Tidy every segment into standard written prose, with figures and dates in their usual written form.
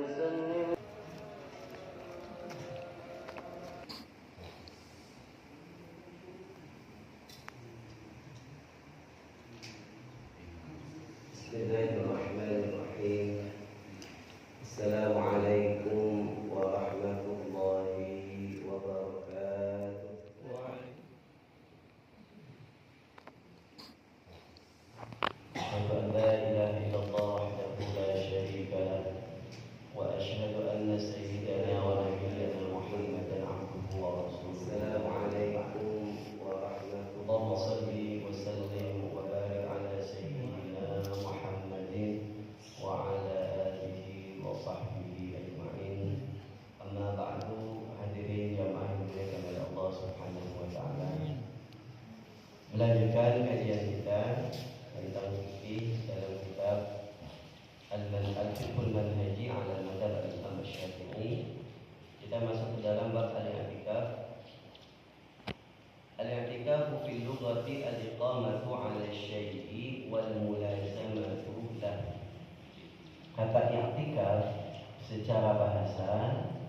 Bismillahirrahmanirrahim. Assalamualaikum warahmatullahi wabarakatuh. Asyhadu an la ilaha illallah wahdahu la syarika lahu wa asyhadu anna sayyidana wa nabiyyana Muhammadan abduhu wa rasuluhu. Assalamualaikum warahmatullahi wabarakatuh. Wa sallim wa barik ala sayyidina Muhammadin wa ala alihi wa sahbihi ajma'in. Amma ba'du, hadirin jamaah yang dimuliakan oleh Allah Subhanahu wa taala. Melanjutkan kajian kita tentang fikih dalam kitab Al-Fiqhul Manhaji 'ala Madhhab Al-Imam Asy-Syafi'i. Kita masuk ke dalam bab al-i'tikaf. Al-i'tikafu fil lughati al-iqamatu 'ala asy-syai'i wal mulazamatu lahu. Kata i'tikaf secara bahasa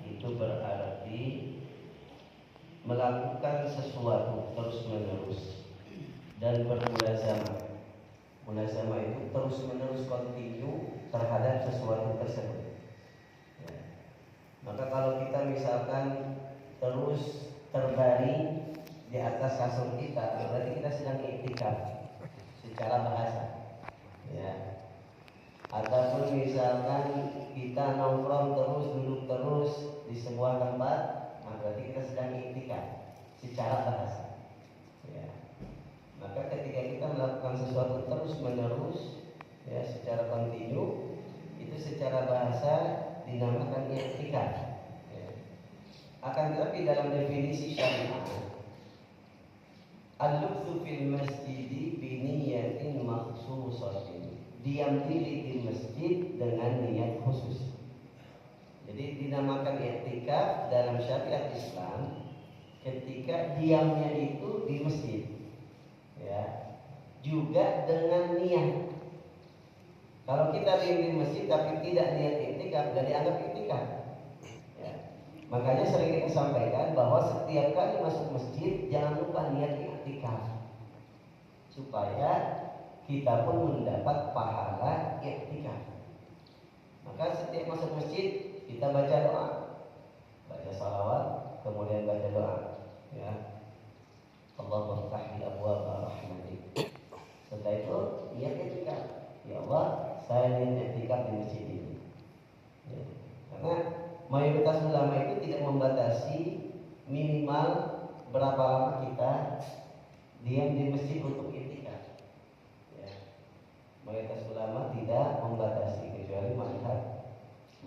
itu berarti melakukan sesuatu terus-menerus dan bermulazamah. Mulazamah itu terus-menerus kontinu terhadap sesuatu tersebut. Ya. Maka kalau kita misalkan terus terbaring di atas kasur kita, berarti kita sedang i'tikaf secara bahasa. Ya. Ataupun misalkan kita nongkrong terus, duduk terus di sebuah tempat, maka berarti kita sedang i'tikaf secara bahasa. Ya. Maka ketika kita melakukan sesuatu terus-menerus, ya, secara kontinu, itu secara bahasa dinamakan i'tikaf. Ya. Akan tetapi dalam definisi syariah, al-lubthu fil masjidi bi niyatin makhsusatin, diam diri di masjid dengan niat khusus. Jadi dinamakan i'tikaf dalam syariat Islam ketika diamnya itu di masjid, ya, juga dengan niat. Kalau kita diam di masjid tapi tidak niat i'tikaf, tidak dianggap i'tikaf. Ya. Makanya sering kita sampaikan bahwa setiap kali masuk masjid jangan lupa niat i'tikaf, supaya kita pun mendapat pahala i'tikaf. Maka setiap masuk masjid kita baca doa, baca salawat, kemudian baca doa, ya. Allahumma ftah li abwaaba rahmatik. Setelah itu niat i'tikaf. Ya Allah, saya niat i'tikaf di masjid ini. Ya. Karena mayoritas ulama itu tidak membatasi minimal berapa lama kita diam di masjid untuk i'tikaf. Ya. Mayoritas ulama tidak membatasi, kecuali mazhab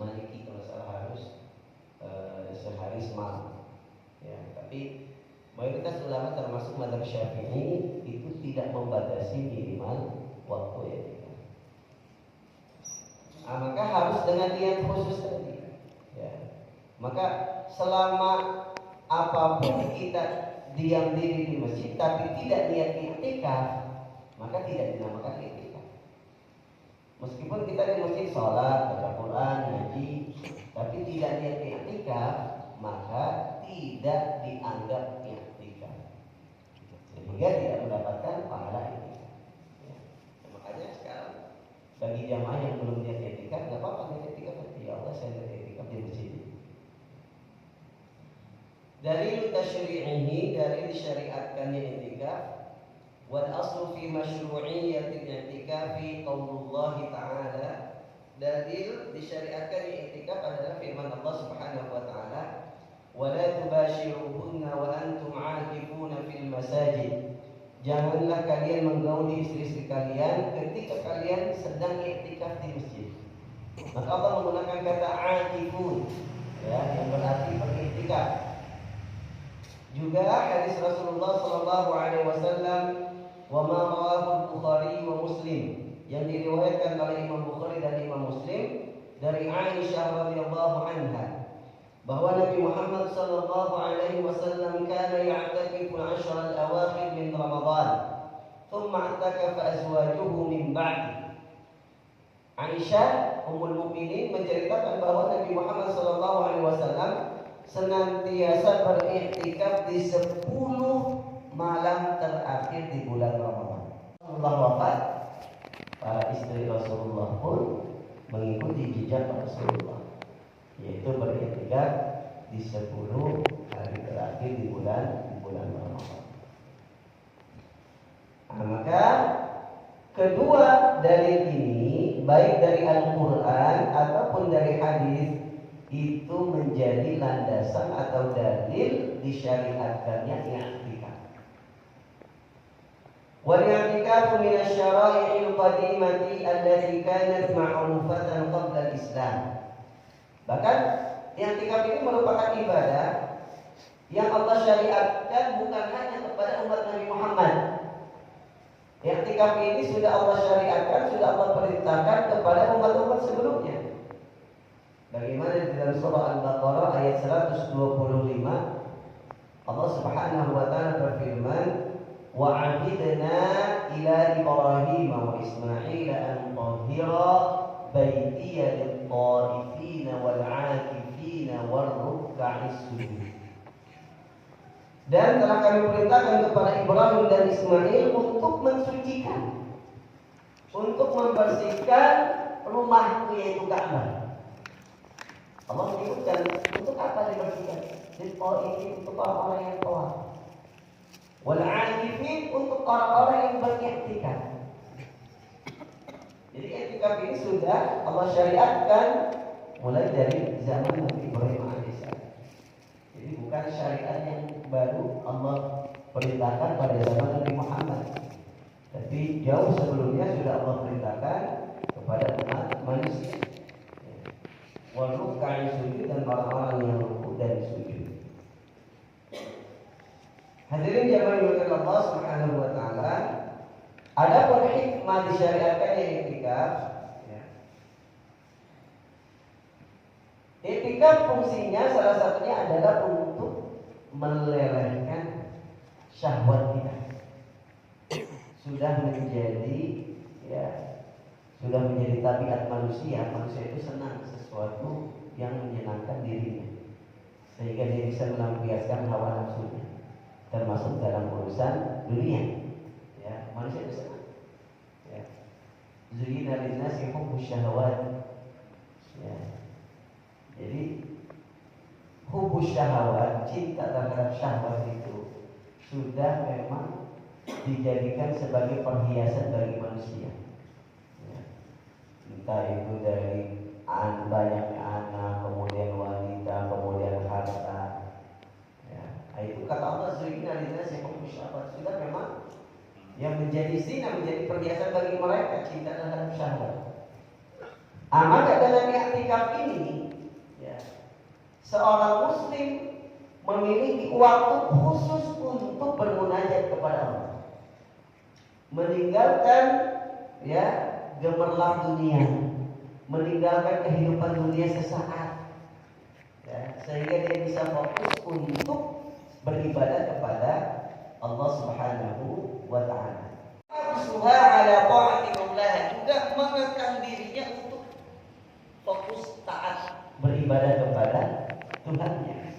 Maliki kalau salah harus sehari semalam. Ya, tapi mayoritas ulama termasuk mazhab Syafi'i itu tidak membatasi minimal waktu i'tikaf. Maka harus dengan niat khusus tadi. Ya. Maka selama apapun kita diam diri di masjid tapi tidak niat i'tikaf, maka tidak dinamakan i'tikaf. Meskipun kita di masjid sholat, baca Quran, ngaji, tapi tidak niat i'tikaf, maka tidak dianggap i'tikaf, sehingga tidak mendapatkan pahala i'tikaf. Ya. Makanya sekarang bagi jamaah yang belum niat i'tikaf, nggak apa-apa niat i'tikaf. Ya Allah, saya niat i'tikaf di masjid. Dalil tasyri'ihi, dalil disyariatkannya i'tikaf. Wal aslu fi masyru'iyyatil i'tikafi qaulullah ta'ala. Dalil disyariatkannya i'tikaf adalah firman Allah Subhanahu wa taala, "Wa la tubashiruhunna wa antum 'akifuna fil masajid." Janganlah kalian menggauli istri-istri kalian ketika kalian sedang i'tikaf di masjid. Maka Allah menggunakan kata 'akifun, ya, yang berarti beriktikaf. Juga hadis Rasulullah sallallahu alaihi wasallam, wa ma rawahu al-Bukhari wa Muslim, yang diriwayatkan oleh Imam Bukhari dan Imam Muslim dari Aisyah radhiyallahu anha, bahwa Nabi Muhammad sallallahu alaihi wasallam kana ya'takifu al-'ashra al-awakhir min Ramadan, thumma i'takafa azwajuhu min ba'di. Aisyah Ummul Mukminin menceritakan bahwa Nabi Muhammad SAW senantiasa beriktikaf di 10 malam terakhir di bulan Ramadan. Allah wafat, para istri Rasulullah pun mengikuti jejak Rasulullah, yaitu beriktikaf di 10 hari terakhir di bulan Ramadan. Nah, maka kedua dalil ini, baik dari Al-Quran ataupun dari hadis, itu menjadi landasan atau dalil disyariatkannya i'tikaf. Wal-i'tikafu min asy-syara'i'il qadimati allati kanat ma'rufatan qabla al-Islam. Bahkan i'tikaf ini merupakan ibadah yang Allah syariatkan bukan hanya kepada umat Nabi Muhammad. I'tikaf ini sudah Allah syariatkan, sudah Allah perintahkan kepada umat-umat sebelumnya. Bagaimana di dalam surah Al-Baqarah ayat 125, Allah Subhanahu wa taala berfirman, "Wa 'ahidna ila Ibrahim wa Ismail an tahhira baitiya lit-ta'ifin wal-'akifin war-ruk'is sujud." Dan telah kami perintahkan kepada Ibrahim dan Ismail untuk mensucikan, untuk membersihkan rumahku yaitu Ka'bah. Allah menyebutkan untuk apa dibersihkan? Ini untuk orang-orang yang tawaf. Wal-'akifin untuk orang-orang yang beriktikaf. Jadi iktikaf ini sudah Allah syariatkan mulai dari zaman Nabi Ibrahim alaihissalam. Jadi bukan syariat yang baru Allah perintahkan pada zaman Nabi Muhammad, tapi jauh sebelumnya sudah Allah perintahkan kepada umat manusia. Wal-ruk'is sujud, dan orang-orang yang rukuk dan sujud. Hadirin jamaah yang Allah Subhanahu wa taala, adapun hikmah disyariatkannya i'tikaf, i'tikaf fungsinya salah satunya adalah untuk melelehkan syahwat kita. Sudah menjadi tabiat manusia. Manusia itu senang sesuatu yang menyenangkan dirinya, sehingga dia bisa melampiaskan hawa nafsunya, termasuk dalam urusan dunia. Ya, manusia itu senang. Ya. Zuyyina lin-nasi hubbus syahawat. Ya. Jadi hubbus syahawat, cinta terhadap syahwat itu sudah memang dijadikan sebagai perhiasan bagi manusia. Ya. Entah itu dari banyaknya anak, kemudian wanita, kemudian harta. Ya. Itu kata Allah, zuyyina lin-nasi hubbus syahawat, sudah memang yang menjadi zina, menjadi perhiasan bagi mereka, cinta terhadap syahwat. Maka dalam i'tikaf ini, seorang muslim memiliki waktu khusus untuk bermunajat kepada Allah, meninggalkan gemerlap dunia, meninggalkan kehidupan dunia sesaat, sehingga dia bisa fokus untuk beribadah kepada Allah Subhanahu wa taala. Usaha ala ta'ati Allah, juga mengekang dirinya untuk fokus taat beribadah kepada Tuhannya,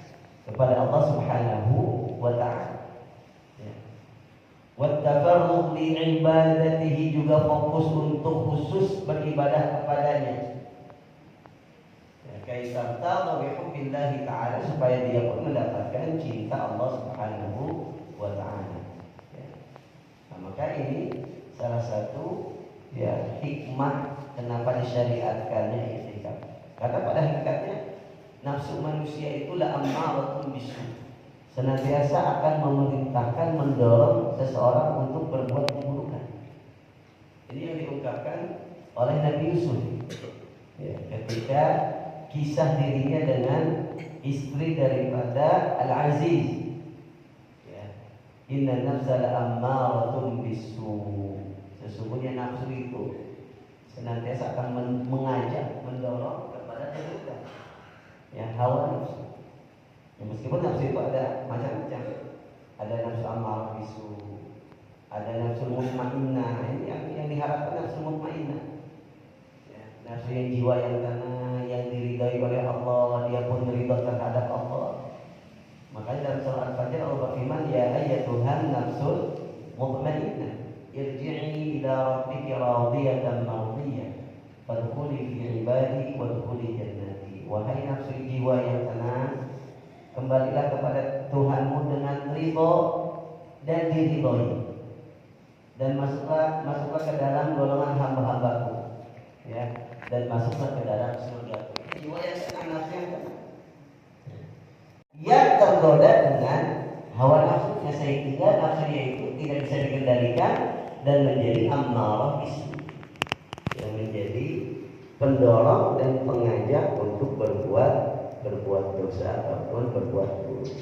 kepada Allah Subhanahu wa taala. Wa tafarruq li ibadatihi, juga fokus untuk khusus beribadah kepadanya. Kaisa ta'ala bi hubbillahi ta'ala, supaya dia pun mendapatkan cinta Allah Subhanahu wa taala. Maka ini salah satu hikmah kenapa disyariatkannya i'tikaf. Karena pada hakikatnya nafsu manusia itu la'ammaratun bisu, senantiasa akan memerintahkan, mendorong seseorang untuk berbuat keburukan. Ini yang diungkapkan oleh Nabi Yusuf ketika kisah dirinya dengan istri daripada Al-Aziz. Inna nafsa la'ammaratun bisu, sesungguhnya nafsu itu senantiasa akan mengajak, mendorong kepada keburukan. Hawa nafsu. Meskipun nafsu itu ada macam-macam. Ada nafsu ammarah bisu, ada nafsu mutmainnah. Ini yang diharapkan nafsu mutmainnah. Nafsu yang jiwa yang tenang, yang diridhai oleh Allah, dia pun ridha terhadap Allah. Makanya dalam surah Al-Fajr Allah berfirman, ya ayyatuhan nafsul mutmainnah, irji'i ila rabbiki radiyatan mardiyah, fadkhuli fi ibadi wadkhuli jannati. Wahai nafsu jiwa yang tenang, kembalilah kepada Tuhanmu dengan ridha dan diridhoi, dan masuklah ke dalam golongan hamba-hambaku, ya, dan masuklah ke dalam surga. Jiwa yang tenang, nafsu yang tenang, yang tergoda dengan hawa nafsunya, sehingga nafsunya itu tidak bisa dikendalikan dan menjadi ammarah bisu, yang menjadi pendorong dan pengajak untuk berbuat dosa ataupun berbuat buruk.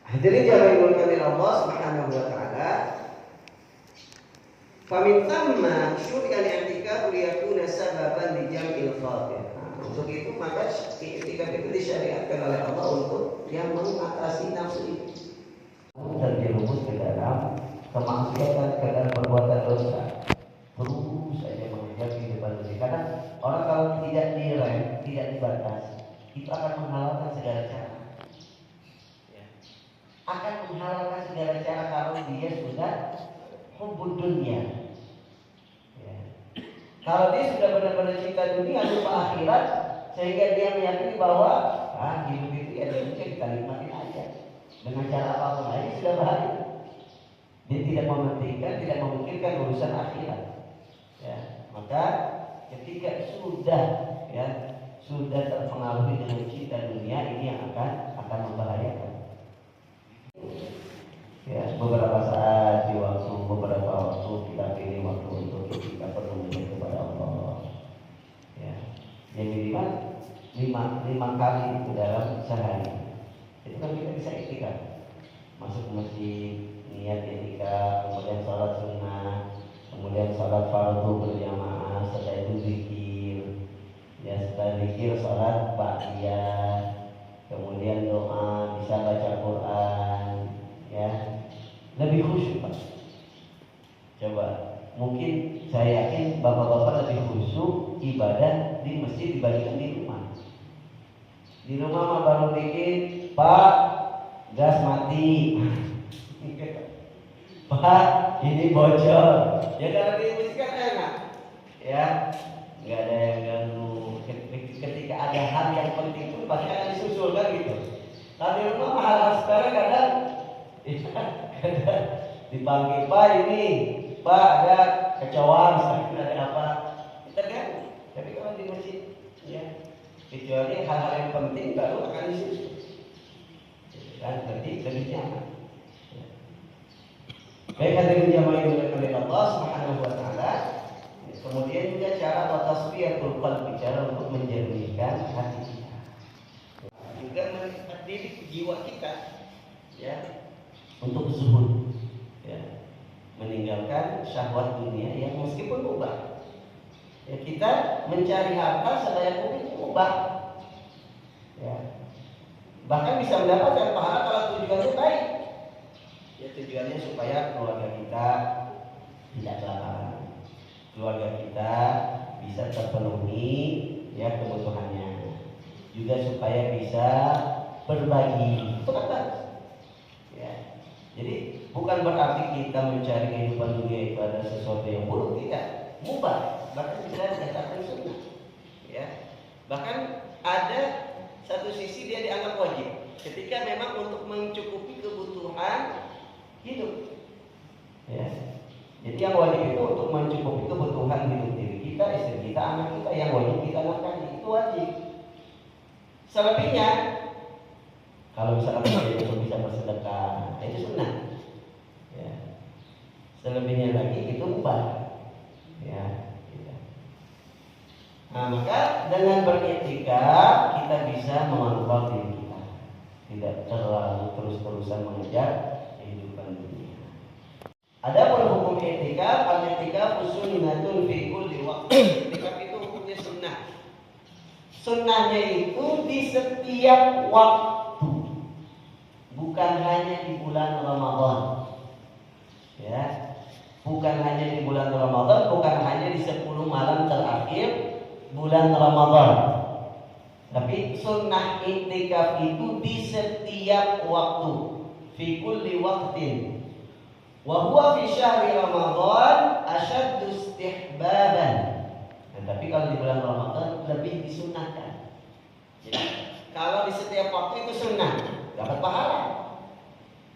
Hadirin jamaah yang dimuliakan Allah Subhanahu wa taala. Famin thamma syuri'al i'tikaf liyakuna sababan li jam'il khatir. Untuk itu maka i'tikaf itu disyariatkan oleh Allah untuk yang mengatasi nafsu itu dan dirumus ke dalam kemaksiatan, ke dalam perbuatan dosa. Terus saja mengejar kehidupan dunia. Karena orang kalau tidak direm, tidak dibatasi, itu akan menghalalkan segala cara. Akan menghalalkan segala cara kalau dia sudah hubbud dunia. Ya. Kalau dia sudah benar-benar cinta dunia lupa akhirat, sehingga dia meyakini bahwa hidup itu ya dunia kita nikmatin aja dengan cara apapun aja sudah bahagia. Dia tidak mementingkan, tidak memikirkan urusan akhirat. Ya, maka ketika sudah terpengaruhi dengan cinta dunia, ini yang akan membahayakan. Ya, beberapa waktu kita pilih waktu untuk kita berdoa kepada Allah. Ya, yang minimal 5 kali itu dalam sehari. Itu kan kita bisa iktikaf. Masuk ke masjid, niat iktikaf, kemudian sholat sunnah, kemudian sholat fardu berjamaah, setelah itu zikir, ya setelah zikir sholat ba'diyah, kemudian doa, bisa baca Quran, ya lebih khusyuk Pak. Coba, mungkin saya yakin bapak-bapak lebih khusyuk ibadah di masjid dibandingkan di rumah. Di rumah mah baru dikit, Pak, gas mati. Pak, ini bocor. Ya kalau di musik kan enak, ya nggak ada yang ganggu. Ketika ada hal yang penting pun pasti akan disusul kan gitu. Tapi di rumah hal-hal sekarang kadang dipanggil, Pak ini, Pak ada kecoa, misalnya ada apa, kita kan. Tapi kalau di masjid, ya kecuali hal-hal yang penting baru akan disusul. Dan lebih nyaman. Baik, hadirin jamaah yang dimuliakan oleh Allah Subhanahu wa taala. Kemudian juga cara tasfiyatul qalbi, cara untuk menjernihkan hati kita. Juga mendidik jiwa kita, ya, untuk zuhud, ya, meninggalkan syahwat dunia yang meskipun mubah. Ya, kita mencari harta sedaya mungkin mubah. Ya. Bahkan bisa mendapatkan pahala kalau tujuannya baik. Ya, tujuannya supaya keluarga kita tidak kelaparan, keluarga kita bisa terpenuhi ya kebutuhannya, juga supaya bisa berbagi. Itu kan bagus. Ya. Jadi bukan berarti kita mencari kehidupan dunia itu ada sesuatu yang buruk, tidak, mubah, bahkan bisa dikatakan sunnah. Ya. Bahkan ada satu sisi dia dianggap wajib ketika memang untuk mencukupi kebutuhan hidup. Ya. Jadi yang wajib itu untuk mencukupi kebutuhan hidup diri kita, istri kita, anak kita, yang wajib kita nafkahi, itu wajib. Selebihnya, kalau misalkan kita bisa bersedekah, itu sunnah. Ya. Selebihnya lagi itu mubah. Ya. Nah, maka dengan beriktikaf kita bisa mengontrol diri kita, tidak terlalu terus-terusan mengejar kehidupan dunia. Adapun hukum i'tikaf, al-i'tikaf sunnatun fi kulli waqt. I'tikaf itu hukumnya sunnah. Sunnahnya itu di setiap waktu, bukan hanya di bulan Ramadan. Ya. Bukan hanya di bulan Ramadan, bukan hanya di 10 malam terakhir bulan Ramadan. Tapi sunnah iktikaf itu di setiap waktu, fi kulli waqtin. Wa huwa fi syahri Ramadan asyaddu istihbaban. Nah, tapi kalau di bulan Ramadan lebih disunahkan. Jadi, kalau di setiap waktu itu sunnah, dapat pahala.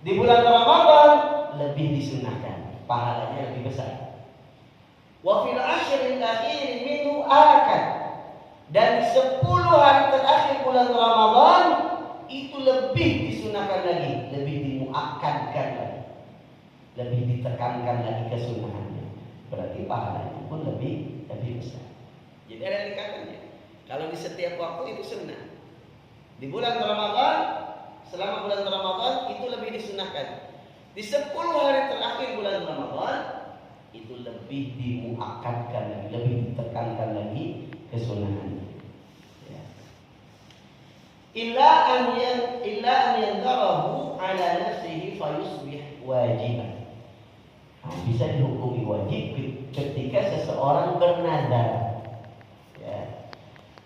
Di bulan Ramadan lebih disunahkan, pahalanya lebih besar. Wa fil ashril akhir minhu akad. Dan 10 hari terakhir bulan Ramadan itu lebih disunahkan lagi, lebih dimuakadkan lagi, lebih ditekankan lagi kesunahannya. Berarti pahalanya pun lebih besar. Jadi ada tingkatannya. Kalau di setiap waktu itu sunnah. Di bulan Ramadan, selama bulan Ramadan itu lebih disunahkan. Di 10 hari terakhir bulan Ramadan itu lebih dimuakadkan lagi, lebih ditekankan lagi kesunahannya. Ya. Illa an yanzarahu ala nafsihi fayusbih wajiban. Nah, bisa dihukumi wajib ketika seseorang bernazar. Ya.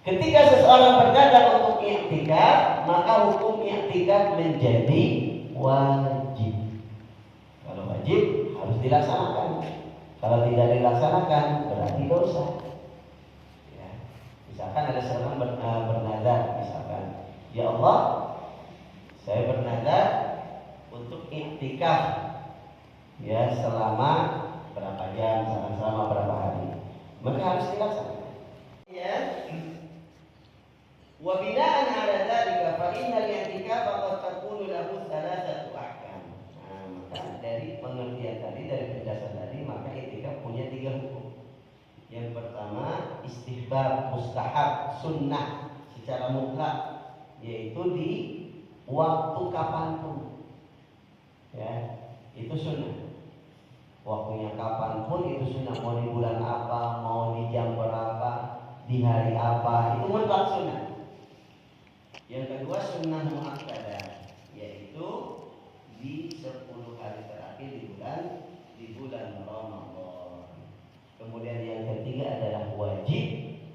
Ketika seseorang bernazar untuk i'tikaf, maka hukum i'tikaf menjadi wajib. Kalau wajib harus dilaksanakan. Kalau tidak dilaksanakan berarti dosa. Ya. Misalkan ada seorang bernazar, misalkan, ya Allah, saya bernazar untuk i'tikaf. Ya, selama berapa jam, selama berapa hari, maka harus dilaksanakan. Ya. Wa bina'an 'ala dzalika fa innal i'tikaf qad takunu lahu thalathatu ahkam. Nah, maka dari pengertian tadi, dari penjelasan tadi, maka i'tikaf punya 3 hukum. Yang pertama, istihbab, mustahab, sunnah secara mutlak, yaitu di waktu kapanpun. Ya, itu sunnah. Waktunya kapanpun itu sunnah, mau di bulan apa, mau di jam berapa, di hari apa, itu mutlak sunnah. Yang kedua sunnah muakkadah, yaitu di 10 hari terakhir di bulan Ramadan. Kemudian yang ketiga adalah wajib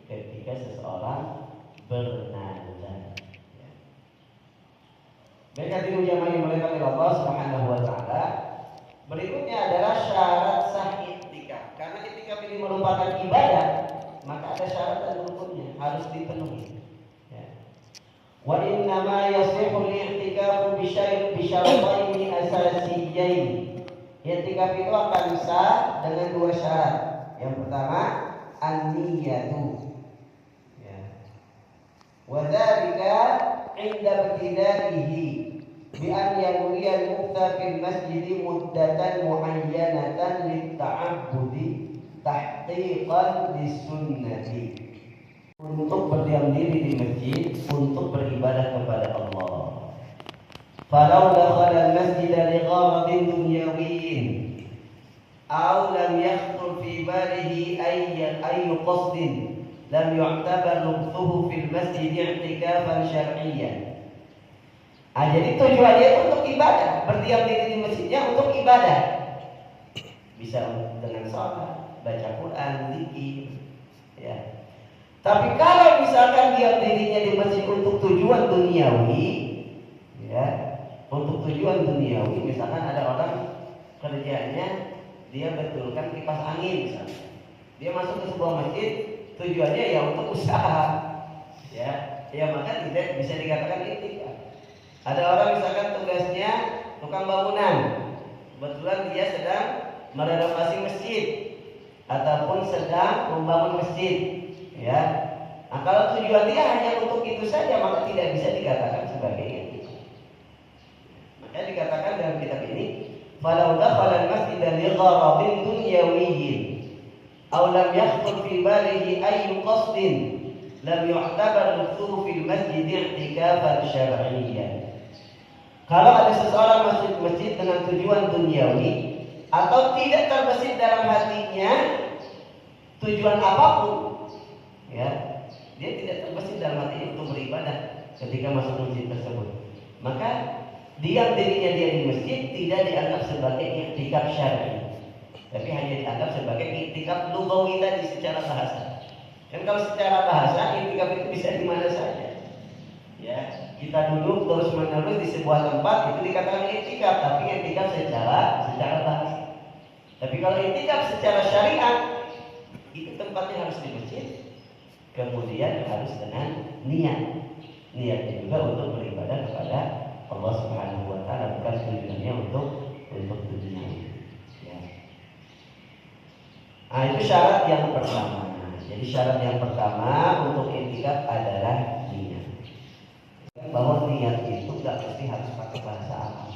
ketika seseorang bernazar. Ya. Baik hadirin jamaah yang dimuliakan oleh Allah Subhanahu wa taala. Berikutnya adalah syarat sah i'tikaf. Karena i'tikaf ini merupakan ibadah, maka ada syarat dan rukunnya harus dipenuhi. Ya. Wa inna ma yasihhu al-i'tikafu bi syartayn asasiyyain. I'tikaf itu akan sah dengan 2 syarat. Yang pertama, an-niyatu. Ya. Wa dzalika 'inda ibtida'ihi بأن ينوي المفتى في المسجد مدة معينة للتعبد تحقيقا للسنة. Untuk berdiam diri di masjid untuk beribadah kepada Allah. Falau dakhala al-masjid li gharadin dunyawiyyin aw lam yakhtur fi balihi ayyu qasdin lam yu'tabar lubthuhu fil masjid i'tikafan syar'iyyan. Jadi tujuannya itu untuk ibadah, berdiam diri di masjidnya untuk ibadah. Bisa dengan sholat, baca Quran, zikir, ya. Tapi kalau misalkan diam dirinya di masjid untuk tujuan duniawi, ya, untuk tujuan duniawi, misalkan ada orang kerjanya dia betulkan kipas angin, misalnya, dia masuk ke sebuah masjid, tujuannya ya untuk usaha, ya maka tidak bisa dikatakan i'tikaf. Ada orang misalkan tugasnya tukang bangunan, kebetulan dia sedang merenovasi masjid ataupun sedang membangun masjid, ya. Nah, kalau tujuan dia hanya untuk itu saja, maka tidak bisa dikatakan sebagai i'tikaf. Maka dikatakan dalam kitab ini, falau dakhala al-masjid li gharadin dunyawiyyin aw lam yakhtur fi balihi ayyu qasdin lam yu'tabar lubthuhu fil masjid i'tikafan syar'iyyan. Kalau ada seseorang masuk masjid dengan tujuan duniawi atau tidak terbesit dalam hatinya tujuan apapun, ya, dia tidak terbesit dalam hatinya untuk beribadah ketika masuk masjid tersebut, maka diam dirinya dia di masjid tidak dianggap sebagai i'tikaf syar'i. tapi hanya dianggap sebagai iktikaf lughawi tadi secara bahasa. Kan kalau secara bahasa iktikaf itu bisa di mana saja. Ya, kita duduk terus menerus di sebuah tempat itu dikatakan iktikaf, tapi iktikaf secara bahasa. Tapi kalau iktikaf secara syariat itu tempatnya harus di masjid, kemudian harus dengan niat. Niatnya juga untuk beribadah kepada Allah Subhanahu wa taala, bukan tujuannya untuk dunia. Ya. Nah, itu syarat yang pertama. Jadi syarat yang pertama untuk iktikaf adalah niat. Bahwa niat itu nggak mesti harus pakai bahasa Arab.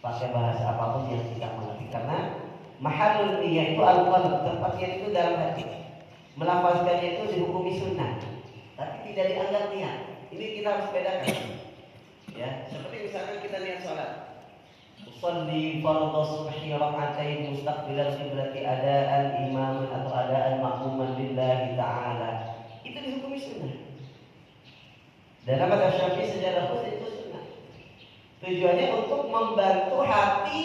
Pakai bahasa apapun yang kita mengerti, karena mahallul niat itu al-qalb, tempatnya itu dalam hati. Melafazkannya itu dihukumi sunnah, tapi tidak dianggap niat. Ini kita harus bedakan. Ya, seperti misalkan kita niat sholat. Usolli fardhu subhi rak'atain mustaqbilal qiblati adaan imaman atau adaan makmuman lillahi ta'ala. Itu dihukumi sunnah. Dalam mazhab Syafi'i secara khusus itu sunnah. Tujuannya untuk membantu hati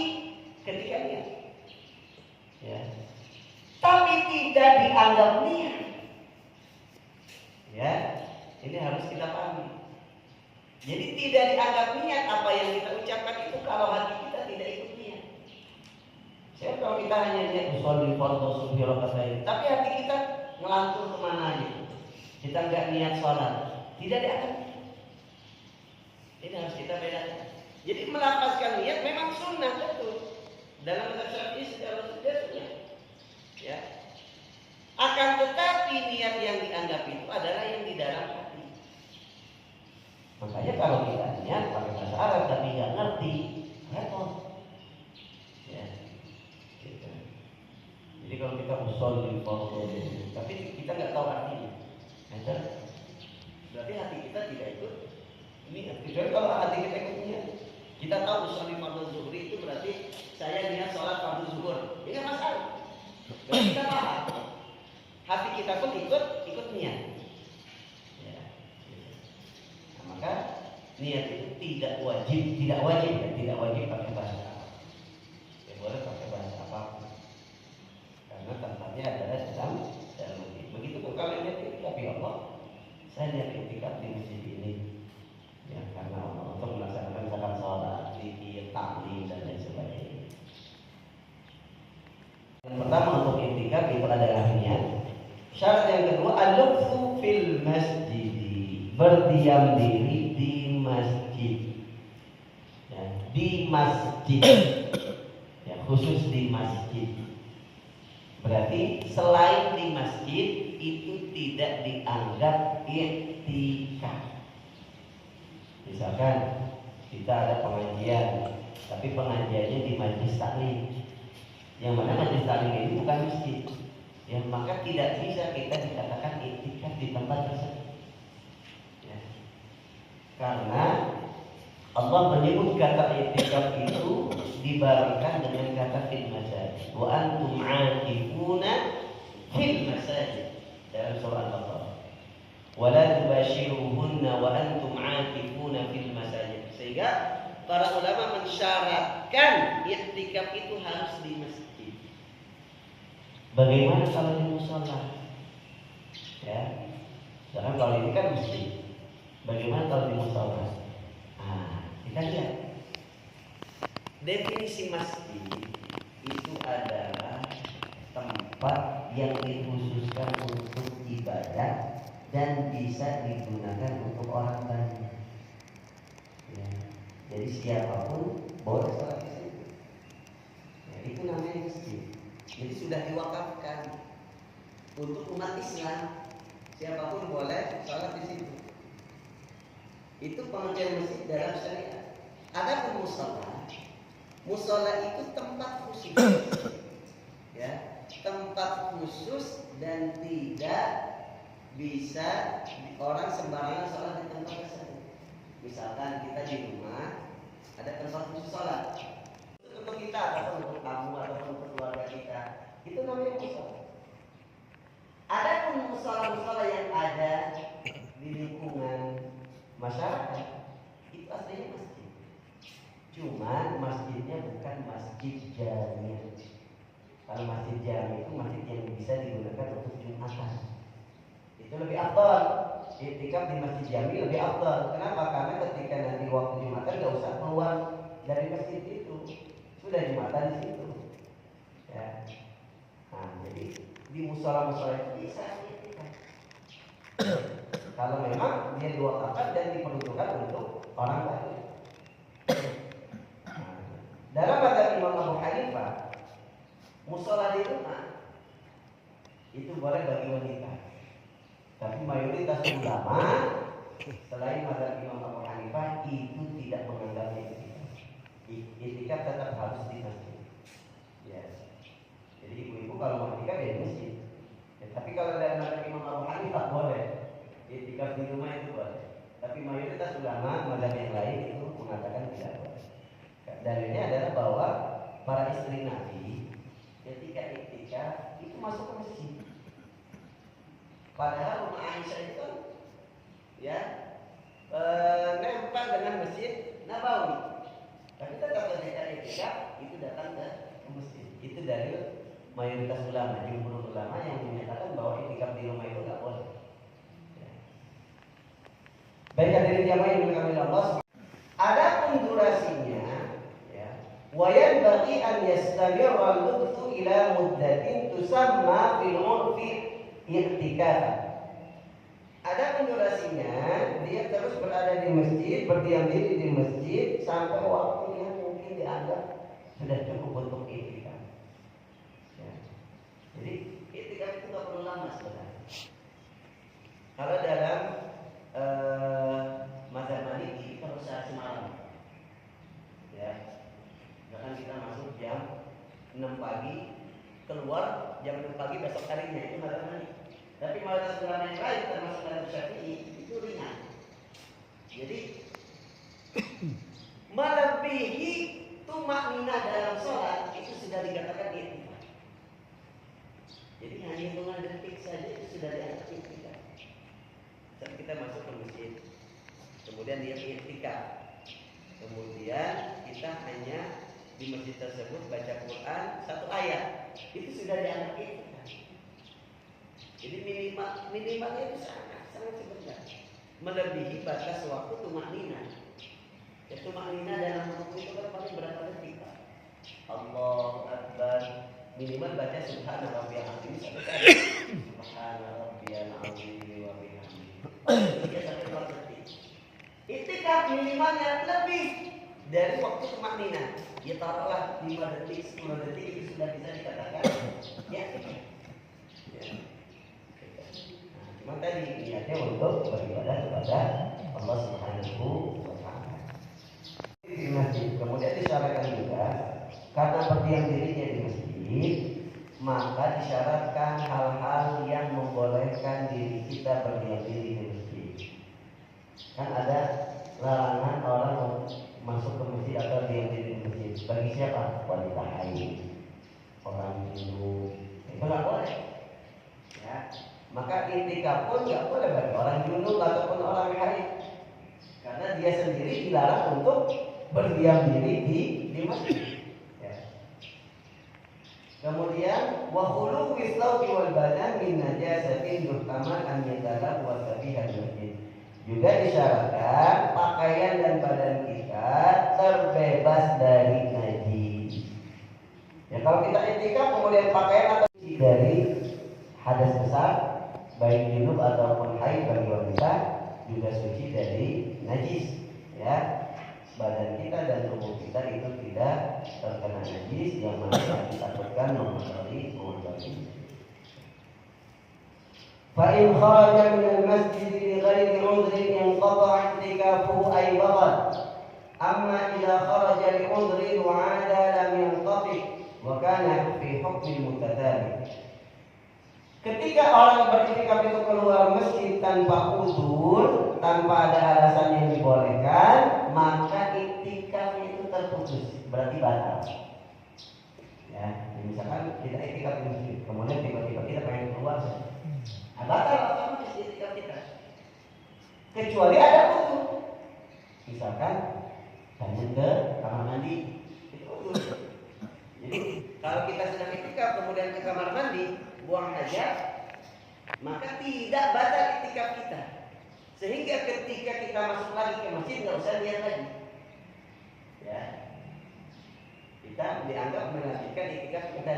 ketika niat. Ya. Tapi tidak dianggap niat. Ya, ini harus kita pahami. Jadi tidak dianggap niat apa yang kita ucapkan itu kalau hati kita tidak ikut niat. Saya kalau kita hanya niat usolli fardhu subhi rak'atain, tapi hati kita ngelantur kemana aja, kita nggak niat sholat, tidak dianggap. Ini harus kita bedakan. Jadi melafazkan niat memang sunnah betul dalam mazhab Syafi'i secara sunnah. Ya. Akan tetapi niat yang dianggap itu adalah yang di dalam hati. Makanya kalau kita niat pakai bahasa Arab tapi nggak ngerti, repot. Ya. Gitu. Jadi kalau kita usul di foto, tapi kita nggak tahu artinya, berarti hati kita tidak ikut. Ini kecuali kalau hati kita ikut niat. Kita tahu usul di fardhu zuhri itu berarti saya niat sholat fardhu zuhur. Ini nggak masalah. Berarti kita paham. Hati kita pun ikut niat. Ya. Nah, maka niat itu tidak wajib ya, tidak wajib pakai bahasa Arab. Ya, boleh pakai bahasa apapun. Karena tempatnya adalah dalam masjid. Begitu pun kalau niat iktikaf ya Allah, saya niat iktikaf di masjid ini. Ya, karena Allah untuk melaksanakan zakat sholat, zikir, taklim dan lain sebagainya. Yang pertama untuk iktikaf itu adalah niat. Syarat yang kedua al-lubthu fil masjid, berdiam diri di masjid. Ya, di masjid. Ya, khusus di masjid. Berarti selain di masjid itu tidak dianggap iktikaf. Misalkan kita ada pengajian, tapi pengajiannya di majelis taklim, yang mana majelis taklim ini bukan masjid, ya maka tidak bisa kita dikatakan iktikaf di tempat tersebut. Ya. Karena Allah menyebut kata iktikaf itu dibarengkan dengan kata fil masajid. Wa antum aakifuna fil masajid dalam surah Al-Baqarah. Wala tubashiruhunna wa antum aakifuna fil masajid. Sehingga para ulama mensyaratkan iktikaf itu harus di masjid. Bagaimana kalau di musala? Ya. Sedangkan kalau ini kan masjid. Bagaimana kalau di musala? Nah, kita lihat. Definisi masjid itu adalah tempat yang dikhususkan untuk ibadah dan bisa digunakan untuk orang banyak. Ya. Jadi siapapun boleh sholat di situ. Ya, itu namanya masjid. Jadi sudah diwakafkan untuk umat Islam. Siapapun boleh sholat di situ. Itu pengertian masjid dalam syariat. Adapun musala, musala itu tempat khusus. Ya, tempat khusus dan tidak bisa orang sembarangan sholat di tempat tersebut. Misalkan kita di rumah ada tempat khusus sholat, itu untuk kita ataupun untuk tamu ataupun untuk keluarga kita, itu namanya musola. Adapun musola-musola yang ada di lingkungan masyarakat itu aslinya masjid. Cuman masjidnya bukan masjid jami'. Kalau masjid jami itu masjid yang bisa digunakan untuk Jumatan. Itu lebih afdal. Iktikaf di masjid jami lebih afdal. Kenapa? Karena ketika nanti waktu Jumatan nggak usah keluar dari masjid itu, sudah Jumatan di situ. Ya. Nah, jadi di musola-musola itu bisa iktikaf. Kalau memang dia diwakafkan dan diperuntukkan untuk orang lain. Dalam mazhab Imam Abu Hanifah, musola di rumah itu boleh bagi wanita. Tapi mayoritas ulama selain mazhab Imam Abu Hanifah itu tidak menganggap iktikaf. Iktikaf tetap harus di masjid. Ya. Jadi ibu-ibu kalau mau iktikaf ya di masjid. Ya, tapi kalau dalam mazhab Imam Abu Hanifah boleh. Iktikaf di rumah itu boleh. Tapi mayoritas ulama mazhab yang lain itu mengatakan tidak boleh. Dalilnya adalah bahwa para istri Nabi ketika iktikaf itu masuk ke masjid. Padahal rumah Aisyah itu ya nempel dengan masjid Nabawi. Tapi tetap ketika iktikaf itu datang ke masjid. Itu dalil mayoritas ulama, jumhur ulama yang menyatakan bahwa iktikaf di rumah itu nggak boleh. Baik hadirin jamaah yang dimuliakan oleh Allah. Adapun durasinya wa yanbaghi an yastamirra al-lubthu ila muddatin tusamma fil 'urfi i'tikaf. Adapun durasinya dia terus berada di masjid, berdiam diri di masjid sampai waktu yang mungkin dianggap sudah cukup untuk i'tikaf. Ya. Jadi i'tikaf itu nggak perlu lama sebenarnya. Kalau dalam mazhab Maliki kalau saat semalam, ya, misalkan kita masuk jam 6 pagi, keluar jam 6 pagi besok harinya, itu mazhab Maliki. Tapi mazhab ulama yang lain termasuk mazhab Syafi'i itu ringan. Jadi melebihi tumakninah dalam sholat itu sudah dikatakan i'tikaf. Jadi hanya hitungan detik saja itu sudah dianggap i'tikaf. Saat kita masuk ke masjid, kemudian dia i'tikaf, kemudian kita hanya di masjid tersebut baca Quran satu ayat, itu sudah dianggap i'tikaf. Jadi minimalnya itu sangat sebentar, melebihi batas waktu tumakninah. Ya, tumakninah dalam rukuk itu kan paling berapa detik, Pak? Allahu Akbar, minimal baca subhana rabbiyal azim satu kali. Subhana rabbiyal azim wa bihamdihi. 3-4 detik. I'tikaf minimalnya lebih dari waktu tumakninah. Ya taruhlah 5 detik, 10 detik itu sudah bisa dikatakan ya. Cuma tadi niatnya untuk beribadah kepada Allah Subhanahu wa Ta'ala. Di masjid kemudian disyaratkan juga karena berdiam dirinya di masjid, maka disyaratkan hal-hal yang membolehkan diri kita berdiam diri di masjid. Kan ada larangan orang masuk ke masjid atau diam diri di masjid. Bagi siapa? Wanita haid, orang junub, itu nggak boleh. Ya. Maka i'tikaf pun nggak boleh bagi orang junub ataupun orang haid, karena dia sendiri dilarang untuk berdiam diri di masjid. Ya. Kemudian wa khuluqis thawbi wal badan min najasatin yuhtamal an yatalawwasa biha al-masjid. Juga disyaratkan pakaian dan badan kita terbebas dari najis. Ya, kalau kita i'tikaf kemudian pakaian atau dari hadas besar, baik junub ataupun haid bagi wanita juga suci dari najis. Ya, badan kita dan tubuh kita itu tidak terkena najis yang mana ditakutkan mengotori. فإن خرج من المسجد لغير عذر انقطع اعتكافه أي بطل. أما إذا خرج لعذر وعاد لم ينقطع وكان في حكم المتتابع. Ketika orang beriktikaf itu keluar masjid tanpa uzur, tanpa ada alasan yang dibolehkan, maka iktikaf itu terputus, berarti batal. Ya, misalkan kita iktikaf di masjid, kemudian tiba-tiba kita pengen keluar, batal otomatis iktikaf kita. Kecuali ada uzur, misalkan pengen ke kamar mandi, itu uzur. Jadi kalau kita sedang iktikaf kamar mandi, buang hajat, maka tidak batal iktikaf kita. Sehingga ketika kita masuk lagi ke masjid nggak usah lihat lagi. Ya. Kita dianggap melanjutkan iktikaf kita.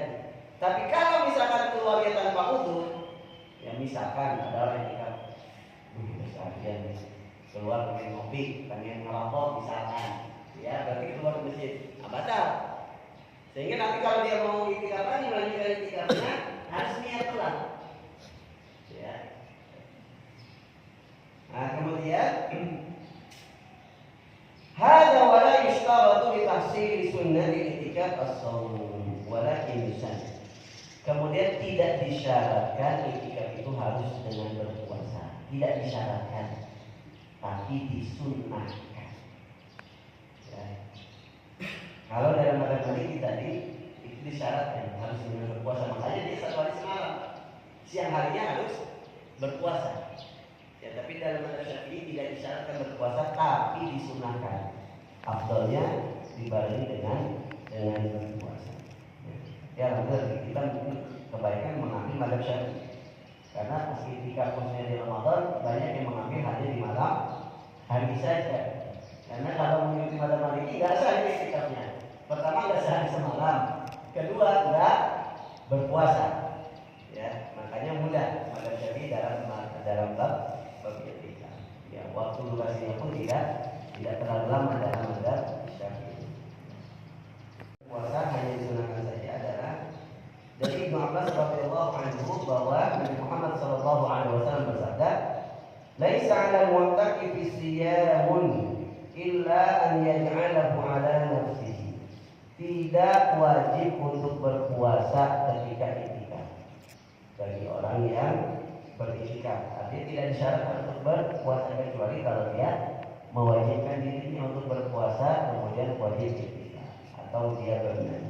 Tapi kalau misalkan keluarnya tanpa uzur, ya misalkan ada orang iktikaf, sekalian keluar pengen ngopi, pengen ngerokok misalkan, ya berarti keluar ke masjid, batal. Sehingga nanti kalau dia mau iktikaf lagi melanjutkan iktikafnya harus niat ulang. Ya. Nah kemudian hada wala yushtaratu li tahsili sunnati i'tikaf as-shaum walakin yusanna. Kemudian tidak disyaratkan i'tikaf itu harus dengan berpuasa, tidak disyaratkan, tapi disunnahkan. Ya. Kalau dalam madhab Maliki tadi itu disyaratkan harus dengan berpuasa, makanya dia satu hari semalam, siang harinya harus berpuasa. Ya, tapi dalam madhab Syafi'i tidak disyaratkan berpuasa, tapi disunnahkan. Afdalnya dibarengi dengan berpuasa. Ya, betul. Kita kebaikan mengambil madhab Syafi'i. Karena ketika khususnya di Ramadan banyak yang mengambil hanya di malam hari saja. Karena kalau mengikuti madhab Maliki nggak sah iktikafnya. Pertama nggak sehari semalam, kedua nggak berpuasa. Ya, makanya mudah madhab Syafi'i dalam bab iktikaf. Ya, waktu durasinya pun tidak terlalu lama dalam madhab Syafi'i. Puasa hanya disunahkan saja adalah dari Ibnu Abbas radhiyallahu anhu bahwa Nabi Muhammad sallallahu alaihi wasallam bersabda, "Laisa 'alal mu'takifi siyamun illa an yaj'alahu 'ala nafsihi." Tidak wajib untuk berpuasa ketika iktikaf. Bagi orang yang beriktikaf, artinya tidak disyaratkan untuk berpuasa kecuali kalau dia mewajibkan dirinya untuk berpuasa kemudian wajib iktikaf atau dia berniat.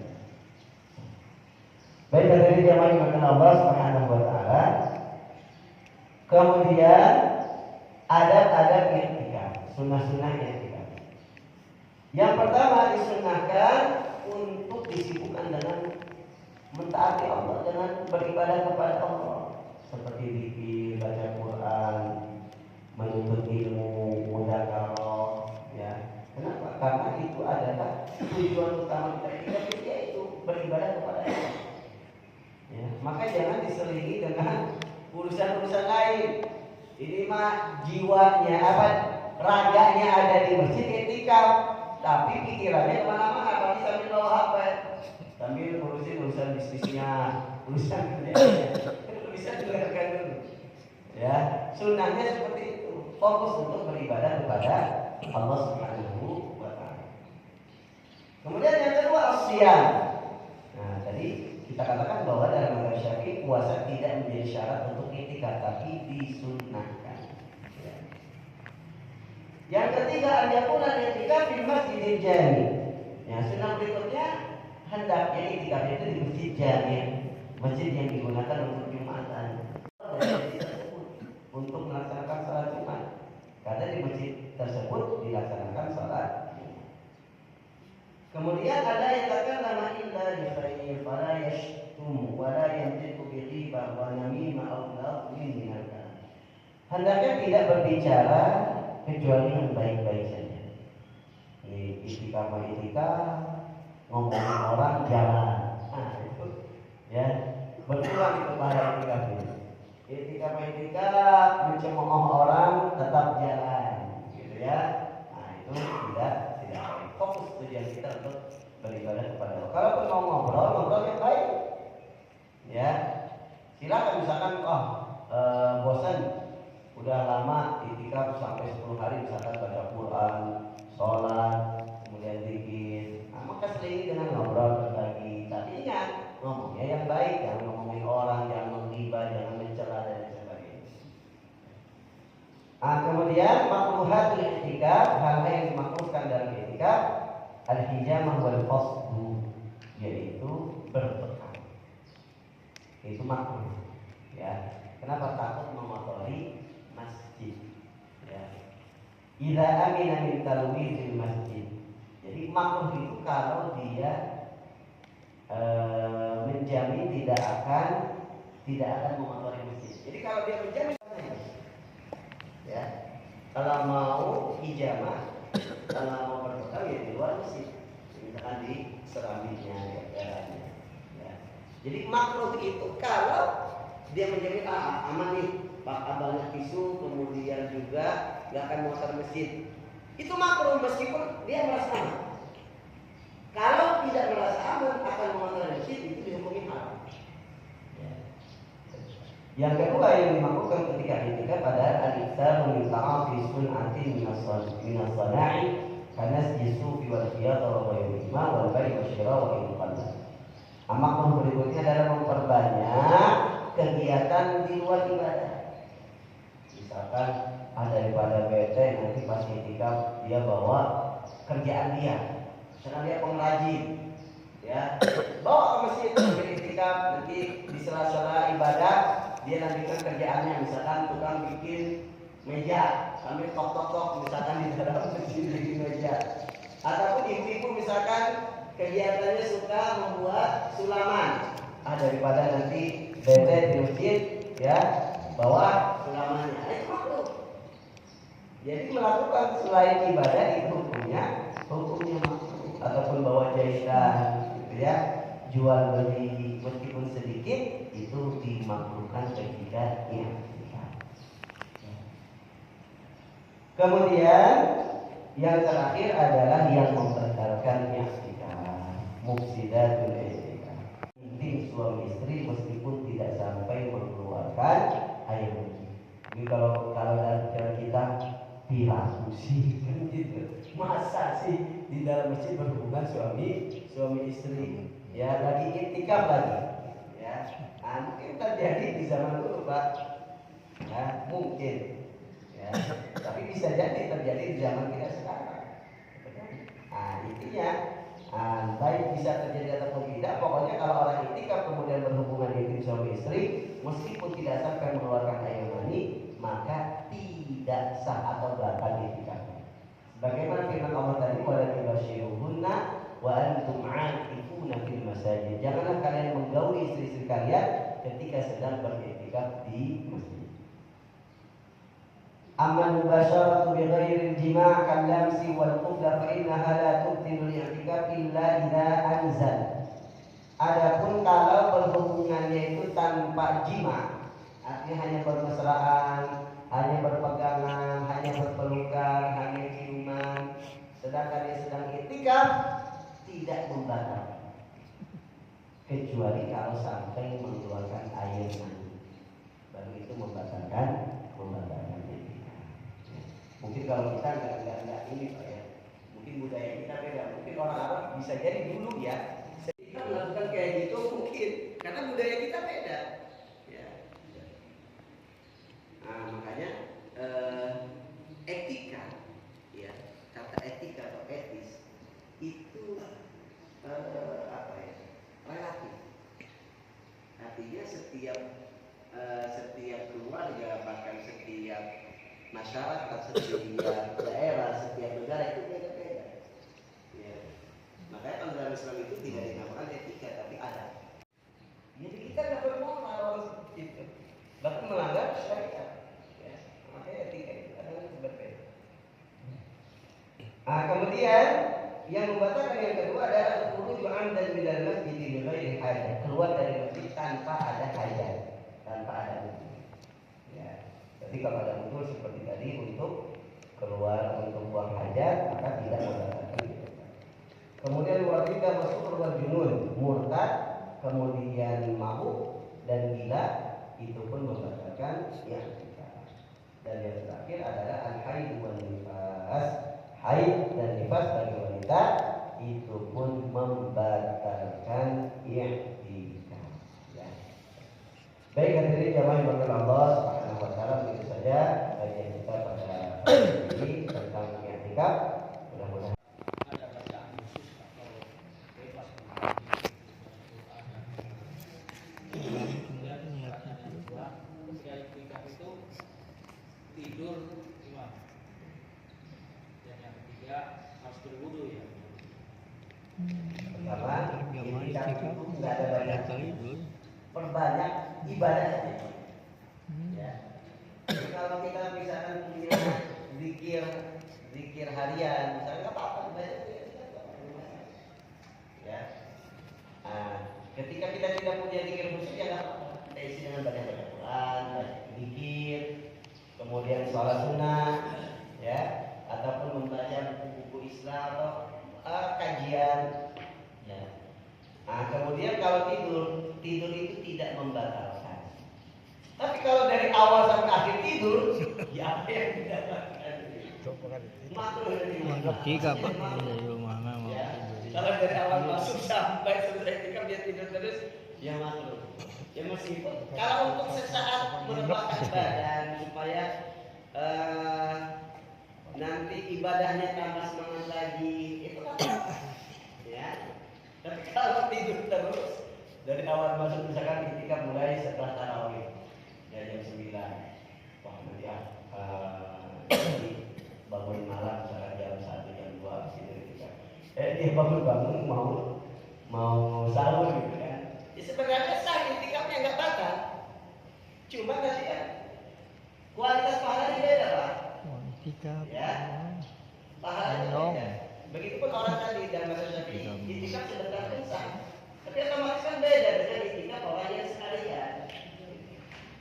Baik dari jamaah iman Allah Subhanahu wa taala. Kemudian adab-adab iktikaf, sunnah-sunnah iktikaf. Yang pertama disunahkan untuk disibukkan dengan mentaati Allah, dengan beribadah kepada Allah, seperti zikir, baca Quran, menuntut ilmu, mudzakarah, ya. Kenapa? Karena itu adalah tujuan utama kita iktikaf, yaitu beribadah kepada Allah. Ya, maka jangan diselingi dengan urusan-urusan lain. Ini mah jiwanya raganya ada di masjid iktikaf, tapi pikirannya kemana-mana, apalagi sambil bawa HP, sambil urusan bisnisnya, urusan kerjanya. Itu bisa dilakukan dulu. Ya, sunnahnya seperti itu. Fokus untuk beribadah kepada Allah Subhanahu wa taala. Kemudian yang kedua as-shiyam. Nah, tadi kita katakan bahwa dalam madhab Syafi'i puasa tidak menjadi syarat untuk iktikaf, tapi disunnahkan. Ya. Yang ketiga, al-yakuna iktikaf di masjidil jami'. Ya, sunnah berikutnya hendaknya iktikaf itu di masjid jami', masjid yang digunakan untuk Jumatan. Untuk melaksanakan salat Jumat. Karena di masjid tersebut dilaksanakan salat. Kemudian ada yang katakan nama illa bi khair fala yashtum wa la yantiqu bi ghibah wa namimah aw lafzin min al-kalam. Hendaknya tidak berbicara kecuali yang baik-baik saja. Ini iktikaf ngomongin orang jalan. Nah, itu ya, berkurang itu pahala iktikafnya. Iktikaf mencemooh orang tetap jalan, gitu ya. Nah, itu tidak baik. Fokus tujuan kita untuk beribadah kepada Allah. Kalau mau ngobrol yang baik, ya silakan. Misalkan bosan, udah lama iktikaf sampai 10 hari, misalkan baca Quran, sholat, kemudian zikir, maka selingi dengan ngobrol berbagi. Tapi ingat, ngomongnya yang baik, jangan ngomongin orang, jangan menghibah, jangan mencela dan sebagainya. Kemudian makruhatul i'tikaf, hal-hal yang dimakruhkan dalam i'tikaf, al-hijamah wal qasdu, yaitu berpegang. Itu makruh. Ya. Kenapa? Takut mengotori masjid. Ya. Idza amina min talwizil masjid. Jadi makruh itu kalau dia menjamin tidak akan mengotori masjid. Jadi kalau dia menjamin, ya, kalau mau hijamah, kalau mau berpegang ya di luar masjid, misalkan di serambinya, ya. Jadi makruh itu kalau dia menjamin aman nih, banyak tisu, kemudian juga nggak akan mengotori masjid. Itu makruh meskipun dia merasa aman. Kalau tidak merasa aman akan mengotori masjid, itu dihukumi haram. Yang kedua yang dimaksudkan ketika i'tikaf pada al-iktsar min ta'ati sun'ati min as-sana'i kanas jisufi wal khiyat wa ghayrihima wal bai' wa syira wa inqalla. Makruh berikutnya adalah memperbanyak kegiatan di luar ibadah. Misalkan ada daripada bete nanti pas i'tikaf dia bawa kerjaan dia. Misalkan dia pengrajin, ya, bawa ke masjid sambil i'tikaf, nanti di sela-sela ibadah dia lanjutkan kerjaannya, misalkan tukang bikin meja sambil tok misalkan di dalam masjid bikin meja, ataupun ibu-ibu misalkan kegiatannya suka membuat sulaman, daripada nanti bete di masjid, ya, bawa sulamannya, itu makruh. Jadi melakukan selain ibadah itu hukumnya makruh. Ataupun bawa jahitan, gitu ya, jual beli meskipun sedikit itu dimakruhkan ketika i'tikaf. Kemudian yang terakhir adalah yang membatalkan i'tikaf, mufsidatul i'tikaf. Intim suami istri meskipun tidak sampai mengeluarkan air wudhu. Jadi kalau dalam kita diragusi kan gitu. Masa sih di dalam masjid berhubungan suami istri, ya, lagi i'tikaf lagi, ya. Mungkin terjadi di zaman dulu, Pak, ya, mungkin, ya, tapi bisa jadi terjadi di zaman kita sekarang. Intinya baik bisa terjadi atau tidak, pokoknya kalau orang i'tikaf kemudian berhubungan intim suami istri meskipun tidak sampai mengeluarkan air mani, maka tidak sah atau batal i'tikafnya. Bagaimana firman Allah tadi, wala tubashiruhunna wa antum 'akifuna fil masajid. Janganlah kalian menggauli istri-istri kalian ketika sedang beriktikaf di masjid. Amma mubasharatu bi ghairi al-jima' kal lamsi wal qubla fa innaha la tubtilu al-i'tikaf illa idza anzal. Adapun kalau berhubungannya itu tanpa jima, artinya hanya bermesraan, hanya berpegangan, hanya berpelukan, hanya ciuman, sedangkan dia sedang i'tikaf, tidak membatalkan, kecuali kalau sampai mengeluarkan air mani, baru itu membatalkan i'tikaf. Mungkin kalau kita nggak ini, Pak, ya, mungkin budaya kita beda, mungkin orang Arab bisa jadi dulu ya kita melakukan kayak gitu mungkin karena budaya kita beda, ya. Makanya etika, ya, kata etika atau etis itu relatif. Artinya setiap keluarga, bahkan setiap masyarakat, setiap daerah, setiap negara itu beda-beda. Ya. Makanya kalau dalam Islam itu tidak dinamakan etika tapi adat. Jadi kita nggak bermoral itu, bahkan melanggar syariat. Ya. Makanya etika itu adalah berbeda. Kemudian yang membatalkan yang kedua adalah khuruj amdan minal masjid bi ghairi hajat, keluar dari masjid tanpa ada hajat, tanpa ada wudhu. Ya. Jadi kalau ada wudhu seperti tadi untuk keluar untuk buang hajat, maka tidak membatalkan. Kemudian warida masuk keluar junun, murtad, kemudian mabuk dan gila, itu pun membatalkan i'tikaf. Dan yang terakhir adalah al-haid wan nifas. Haid dan nifas bagi wanita itu pun membatalkan i'tikaf. Ya. Baik, hadirin jamaah yang Allah Subhanahu wa taala, begitu saja kajian kita pada ini tentang i'tikaf. Mudah-mudahan tidur gimana? Dan yang ketiga harus berwudu, ya. Karena itikaf itu nggak ada banyak, perbanyak ibadah saja. Ya. Jadi kalau kita misalkan punya zikir harian, misalnya nggak apa-apa, ya. Nah, ketika kita tidak punya zikir khusus ya nggak apa-apa, kita isi dengan banyak-banyak Quran, zikir, kemudian sholat sunnah, ya, ataupun membaca buku-buku Islam atau kajian, ya. Nah, kemudian kalau tidur itu tidak membatalkan. Tapi kalau dari awal sampai akhir tidur, ya apa yang didapatkan? Makruh dari logika Pak di rumah memang. Ya. Kalau dari awal masuk sampai selesai tikam dia tidur terus, ya makruh. Ya meskipun kalau untuk sesaat merebahkan badan supaya nanti ibadahnya tambah semangat lagi, itu kan ya. Tapi kalau tidur terus dari awal masuk misalkan ketika mulai setelah tarawih ya jam 9, wah nanti bangun malam misalkan jam 1 jam 2 habis itu ketika dia bangun mau sahur gitu kan. Ya sebenarnya sah itikafnya nggak batal. Cuma nanti kan kualitas pahalanya beda Pak. Itikaf. Ya. Pahalanya beda. Begitupun orang tadi dalam mazhab Syafi'i, itikaf sebentar pun sah. Tapi otomatis kan beda dengan itikaf orang yang sekalian.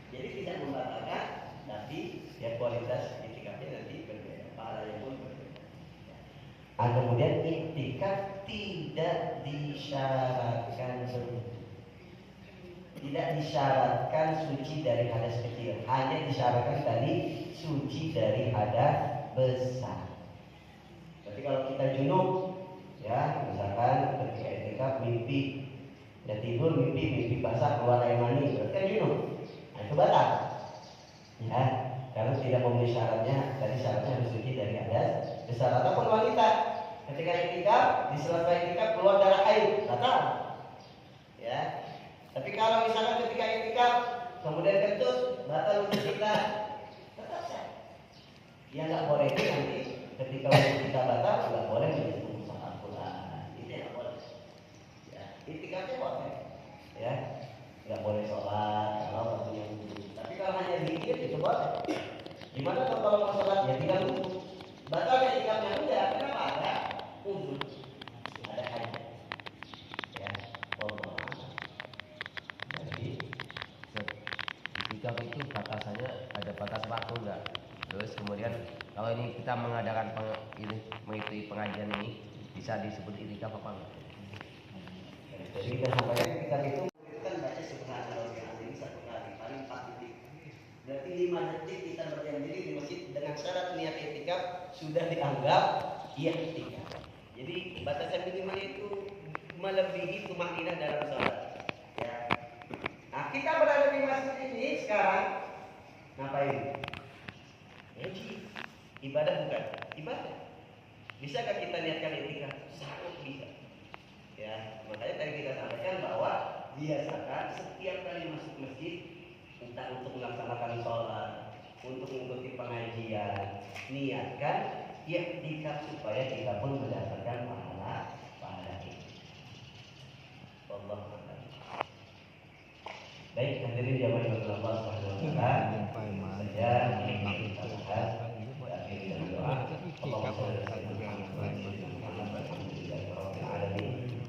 Jadi tidak membatalkan, tapi ya kualitas itikafnya nanti berbeda, pahalanya pun berbeda. Nah, kemudian itikaf tidak disyaratkan suci dari hadas kecil, hanya disyaratkan tadi suci dari hadas besar. Tapi kalau kita junub, ya misalkan ketika itikaf mimpi, ya tidur mimpi basah keluar air mani, berarti kan junub. Nah itu batal, ya karena tidak memenuhi syaratnya. Tadi syaratnya harus suci dari hadas besar. Ataupun wanita ketika itikaf, di sela-sela itikaf keluar darah haid, batal, ya. Tapi kalau misalkan ketika itikaf kemudian kentut, batal untuk kita, tetap sah. Ya nggak boleh itu nanti ketika kita batal nggak boleh menjadi pengusaha Al-Quran, itu nggak boleh. Ya, itikafnya boleh, ya nggak boleh sholat kalau waktunya wudhu. Tapi kalau hanya zikir itu boleh. Gimana kalau mau sholat ya tidak wudhu? Batalnya itikafnya enggak, kenapa? Ada wudhu, ada hajat. Ya, Allah. Jadi itikaf itu batasannya ada batas waktu enggak? Terus kemudian kalau ini kita mengadakan mengikuti pengajian ini bisa disebut itikaf apa enggak? Jadi kita sampaikan itikaf itu kan baca subhanallah ini satu kali paling 4 detik. Berarti 5 detik kita berdiam diri di masjid dengan syarat niat itikaf sudah dianggap itikaf. Jadi batasan minimalnya itu melebihi tumaninah dalam salat. Ya. Nah, kita berada di masjid ini sekarang ngapain? Ngaji. Ibadah bukan? Ibadah. Bisakah kita niatkan itikaf? Sangat bisa. Ya, makanya tadi kita sampaikan bahwa biasakan setiap kali masuk masjid, entah untuk melaksanakan sholat, untuk mengikuti pengajian, niatkan iktikaf supaya kita pun mendapatkan pahala itu. Wallahu a'lam. Baik, hadirin jamaah Allah Subhanahu wa taala. Saja kita bahas akhir dan doa.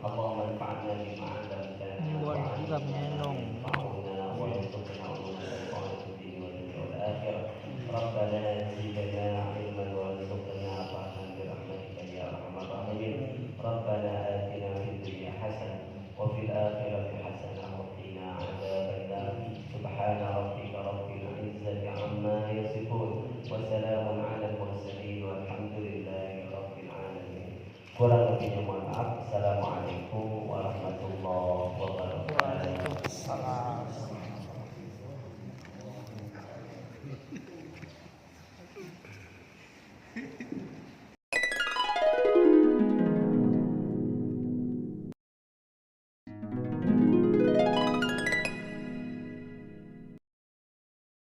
Allahumma anfa'na bima 'allamtana wa 'allimna wa warzuqna Rabbana zidna 'ilman warzuqna fahman bi rahmatika ya arhamar rahimin. Rabbana atina fid dunya hasanah wa fil akhirati hasanah wa qina 'adzabannar. Subhana rabbika rabbil 'izzati 'amma yasifun wa salamun 'alal mursalin walhamdulillahi rabbil alamin. Kurang lebihnya mohon maaf. Assalamualaikum warahmatullahi wabarakatuh. Waalaikumsalam.